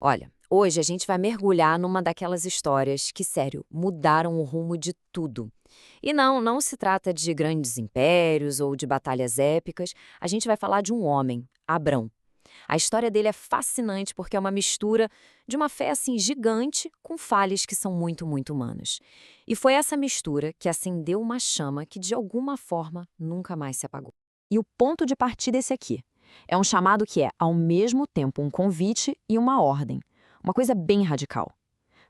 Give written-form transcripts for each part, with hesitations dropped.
Olha, hoje a gente vai mergulhar numa daquelas histórias que, sério, mudaram o rumo de tudo. E não se trata de grandes impérios ou de batalhas épicas, a gente vai falar de um homem, Abrão. A história dele é fascinante porque é uma mistura de uma fé assim gigante com falhas que são muito humanas. E foi essa mistura que acendeu uma chama que de alguma forma nunca mais se apagou. E o ponto de partida é esse aqui. É um chamado que é, ao mesmo tempo, um convite e uma ordem. Uma coisa bem radical.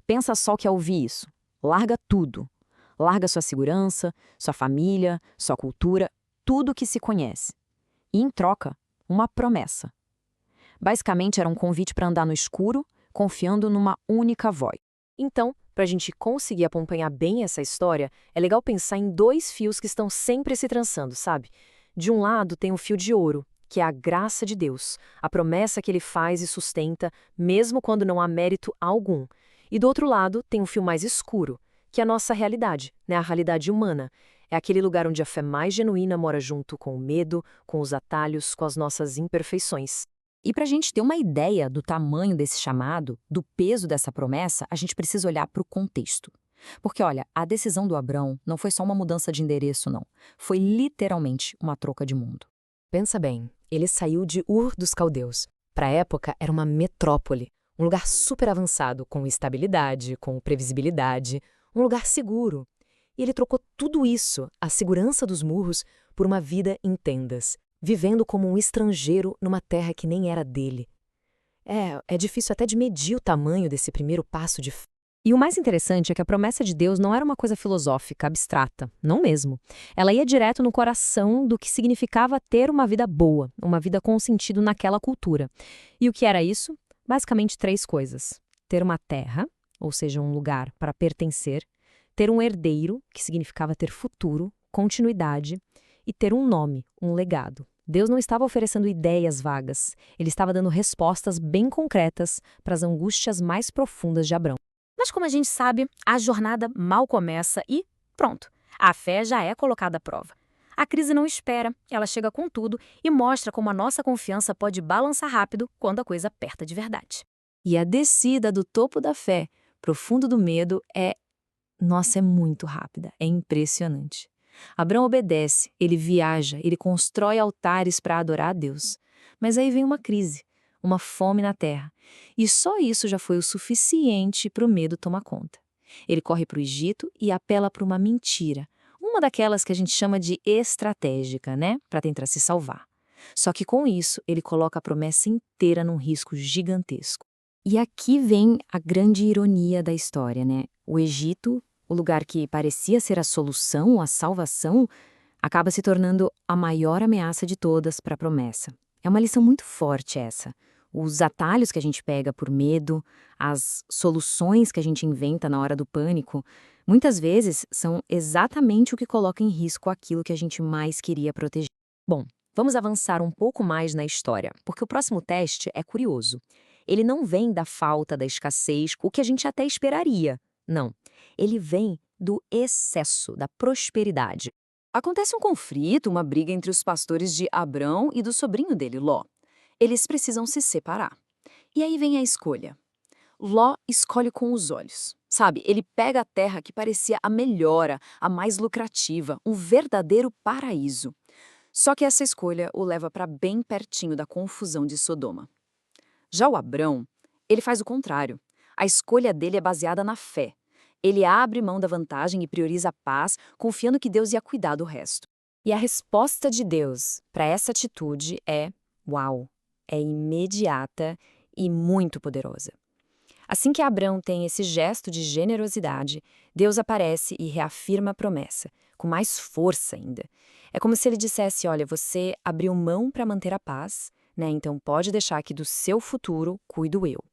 Pensa só o que é ouvir isso. Larga tudo. Larga sua segurança, sua família, sua cultura, tudo que se conhece. E, em troca, uma promessa. Basicamente, era um convite para andar no escuro, confiando numa única voz. Então, para a gente conseguir acompanhar bem essa história, é legal pensar em dois fios que estão sempre se trançando, sabe? De um lado tem o fio de ouro, que é a graça de Deus, a promessa que ele faz e sustenta, mesmo quando não há mérito algum. E do outro lado tem o fio mais escuro, que é a nossa realidade, né? A realidade humana. É aquele lugar onde a fé mais genuína mora junto com o medo, com os atalhos, com as nossas imperfeições. E para a gente ter uma ideia do tamanho desse chamado, do peso dessa promessa, a gente precisa olhar para o contexto. Porque, olha, a decisão do Abrão não foi só uma mudança de endereço, não. Foi literalmente uma troca de mundo. Pensa bem, ele saiu de Ur dos Caldeus. Para a época, era uma metrópole, um lugar super avançado, com estabilidade, com previsibilidade, um lugar seguro. E ele trocou tudo isso, a segurança dos murros, por uma vida em tendas, vivendo como um estrangeiro numa terra que nem era dele. É difícil até de medir o tamanho desse primeiro passo de fé. E o mais interessante é que a promessa de Deus não era uma coisa filosófica, abstrata, não mesmo. Ela ia direto no coração do que significava ter uma vida boa, uma vida com sentido naquela cultura. E o que era isso? Basicamente três coisas: ter uma terra, ou seja, um lugar para pertencer, ter um herdeiro, que significava ter futuro, continuidade, e ter um nome, um legado. Deus não estava oferecendo ideias vagas, ele estava dando respostas bem concretas para as angústias mais profundas de Abrão. Mas como a gente sabe, a jornada mal começa e pronto, a fé já é colocada à prova. A crise não espera, ela chega com tudo e mostra como a nossa confiança pode balançar rápido quando a coisa aperta de verdade. E a descida do topo da fé para o fundo do medo nossa, é muito rápida, é impressionante. Abrão obedece, ele viaja, ele constrói altares para adorar a Deus. Mas aí vem uma crise, uma fome na terra. E só isso já foi o suficiente para o medo tomar conta. Ele corre para o Egito e apela para uma mentira, uma daquelas que a gente chama de estratégica, né? Para tentar se salvar. Só que com isso, ele coloca a promessa inteira num risco gigantesco. E aqui vem a grande ironia da história, né? O Egito, o lugar que parecia ser a solução, a salvação, acaba se tornando a maior ameaça de todas para a promessa. É uma lição muito forte essa. Os atalhos que a gente pega por medo, as soluções que a gente inventa na hora do pânico, muitas vezes são exatamente o que coloca em risco aquilo que a gente mais queria proteger. Bom, vamos avançar um pouco mais na história, porque o próximo teste é curioso. Ele não vem da falta da escassez, o que a gente até esperaria. Não. Ele vem do excesso, da prosperidade. Acontece um conflito, uma briga entre os pastores de Abrão e do sobrinho dele, Ló. Eles precisam se separar. E aí vem a escolha. Ló escolhe com os olhos. Sabe, ele pega a terra que parecia a melhora, a mais lucrativa, um verdadeiro paraíso. Só que essa escolha o leva para bem pertinho da confusão de Sodoma. Já o Abrão, ele faz o contrário. A escolha dele é baseada na fé. Ele abre mão da vantagem e prioriza a paz, confiando que Deus ia cuidar do resto. E a resposta de Deus para essa atitude é, uau, é imediata e muito poderosa. Assim que Abrão tem esse gesto de generosidade, Deus aparece e reafirma a promessa, com mais força ainda. É como se ele dissesse, olha, você abriu mão para manter a paz, né? Então pode deixar que do seu futuro cuido eu.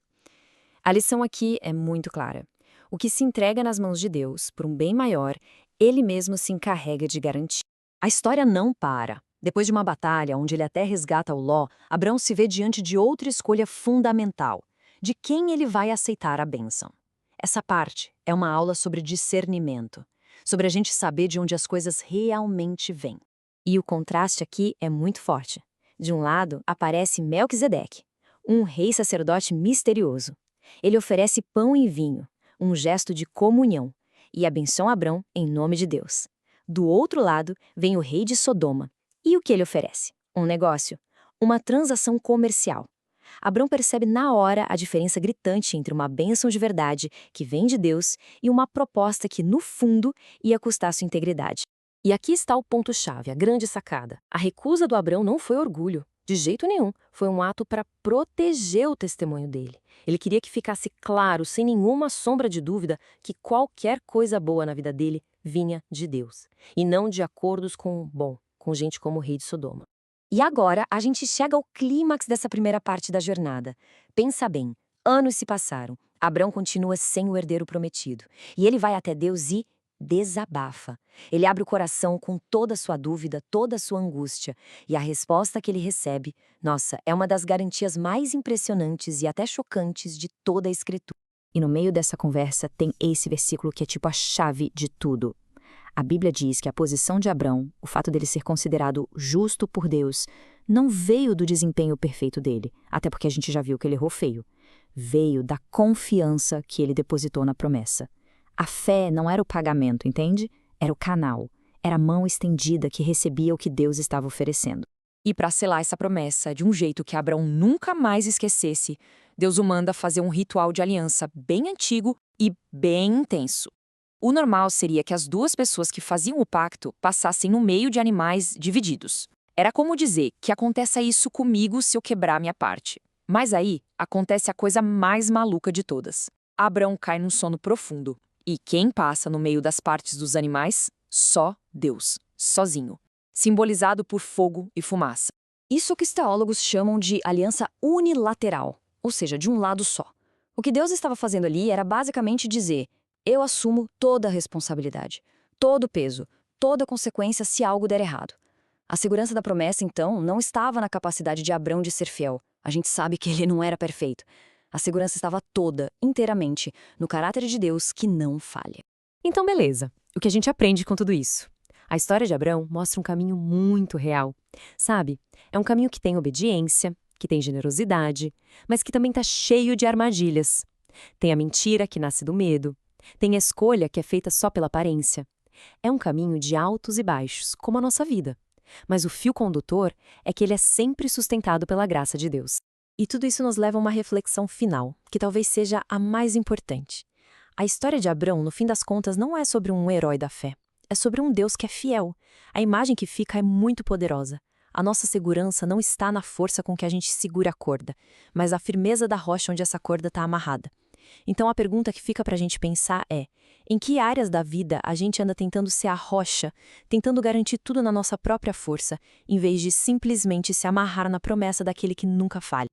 A lição aqui é muito clara. O que se entrega nas mãos de Deus, por um bem maior, ele mesmo se encarrega de garantir. A história não para. Depois de uma batalha onde ele até resgata o Ló, Abrão se vê diante de outra escolha fundamental, de quem ele vai aceitar a bênção. Essa parte é uma aula sobre discernimento, sobre a gente saber de onde as coisas realmente vêm. E o contraste aqui é muito forte. De um lado, aparece Melquisedeque, um rei sacerdote misterioso, Ele oferece pão e vinho, um gesto de comunhão, e abençoa Abrão em nome de Deus. Do outro lado, vem o rei de Sodoma. E o que ele oferece? Um negócio, uma transação comercial. Abrão percebe na hora a diferença gritante entre uma bênção de verdade, que vem de Deus, e uma proposta que, no fundo, ia custar sua integridade. E aqui está o ponto-chave, a grande sacada. A recusa do Abrão não foi orgulho, de jeito nenhum. Foi um ato para proteger o testemunho dele. Ele queria que ficasse claro, sem nenhuma sombra de dúvida, que qualquer coisa boa na vida dele vinha de Deus, e não de acordos com gente como o rei de Sodoma. E agora a gente chega ao clímax dessa primeira parte da jornada. Pensa bem, anos se passaram, Abrão continua sem o herdeiro prometido, e ele vai até Deus e desabafa. Ele abre o coração com toda a sua dúvida, toda a sua angústia, e a resposta que ele recebe, nossa, é uma das garantias mais impressionantes e até chocantes de toda a Escritura. E no meio dessa conversa tem esse versículo que é tipo a chave de tudo. A Bíblia diz que a posição de Abrão, o fato dele ser considerado justo por Deus, não veio do desempenho perfeito dele, até porque a gente já viu que ele errou feio. Veio da confiança que ele depositou na promessa. A fé não era o pagamento, entende? Era o canal. Era a mão estendida que recebia o que Deus estava oferecendo. E para selar essa promessa de um jeito que Abrão nunca mais esquecesse, Deus o manda fazer um ritual de aliança bem antigo e bem intenso. O normal seria que as duas pessoas que faziam o pacto passassem no meio de animais divididos. Era como dizer que aconteça isso comigo se eu quebrar minha parte. Mas aí acontece a coisa mais maluca de todas. Abrão cai num sono profundo. E quem passa no meio das partes dos animais? Só Deus, sozinho, simbolizado por fogo e fumaça. Isso que os teólogos chamam de aliança unilateral, ou seja, de um lado só. O que Deus estava fazendo ali era basicamente dizer: eu assumo toda a responsabilidade, todo o peso, toda a consequência se algo der errado. A segurança da promessa, então, não estava na capacidade de Abrão de ser fiel. A gente sabe que ele não era perfeito. A segurança estava toda, inteiramente, no caráter de Deus que não falha. Então, beleza. O que a gente aprende com tudo isso? A história de Abrão mostra um caminho muito real. Sabe? É um caminho que tem obediência, que tem generosidade, mas que também está cheio de armadilhas. Tem a mentira que nasce do medo. Tem a escolha que é feita só pela aparência. É um caminho de altos e baixos, como a nossa vida. Mas o fio condutor é que ele é sempre sustentado pela graça de Deus. E tudo isso nos leva a uma reflexão final, que talvez seja a mais importante. A história de Abrão, no fim das contas, não é sobre um herói da fé. É sobre um Deus que é fiel. A imagem que fica é muito poderosa. A nossa segurança não está na força com que a gente segura a corda, mas a firmeza da rocha onde essa corda está amarrada. Então a pergunta que fica para a gente pensar é: em que áreas da vida a gente anda tentando ser a rocha, tentando garantir tudo na nossa própria força, em vez de simplesmente se amarrar na promessa daquele que nunca falha?